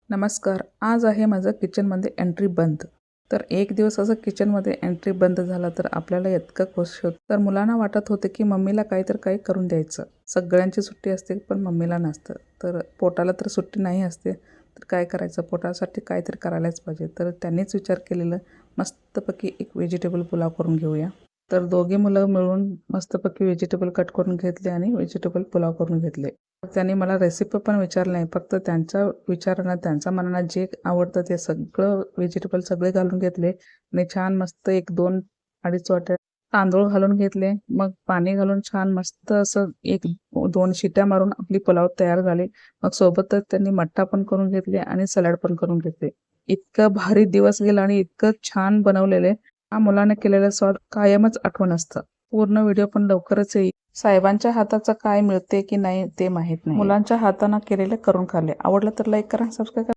नमस्कार. आज आहे माझं किचनमध्ये एंट्री बंद. तर एक दिवस असं किचनमध्ये एंट्री बंद झाला तर आपल्याला इतकं खुश होतं. तर मुलांना वाटत होते की मम्मीला काही करून द्यायचं. सगळ्यांची सुट्टी असते पण मम्मीला नसतं. तर पोटाला तर सुट्टी नाही असते. तर काय करायचं, पोटासाठी काहीतरी करायलाच पाहिजे. तर त्यांनीच विचार केलेलं मस्तपैकी एक व्हेजिटेबल पुलाव करून घेऊया. तर दोघे मुलं मिळून मस्तपैकी व्हेजिटेबल कट करून घेतले आणि व्हेजिटेबल पुलाव करून घेतले. त्यांनी मला रेसिपी पण विचारली नाही, फक्त त्यांच्या विचारानं त्यांच्या मनाला जे आवडतं ते सगळं व्हेजिटेबल सगळे घालून घेतले आणि छान मस्त 1-2 अडीच वाट्या तांदूळ घालून घेतले. मग पाणी घालून छान मस्त असं 1-2 शिट्या मारून आपली पुलाव तयार झाले. मग सोबतच त्यांनी मट्टा पण करून घेतले आणि सलाड पण करून घेतले. इतकं भारी दिवस गेला आणि इतकं छान बनवलेले. हा मुलाने केलेला स्वाद कायमच आठवण असतं. पूर्ण व्हिडिओ पण लवकरच येईल. साहेबांच्या हाताचं काय मिळते की नाही ते माहीत नाही. मुलांच्या हाताने केलेले करून खाल्ले. आवडलं तर लाईक करा, सबस्क्राईब करा.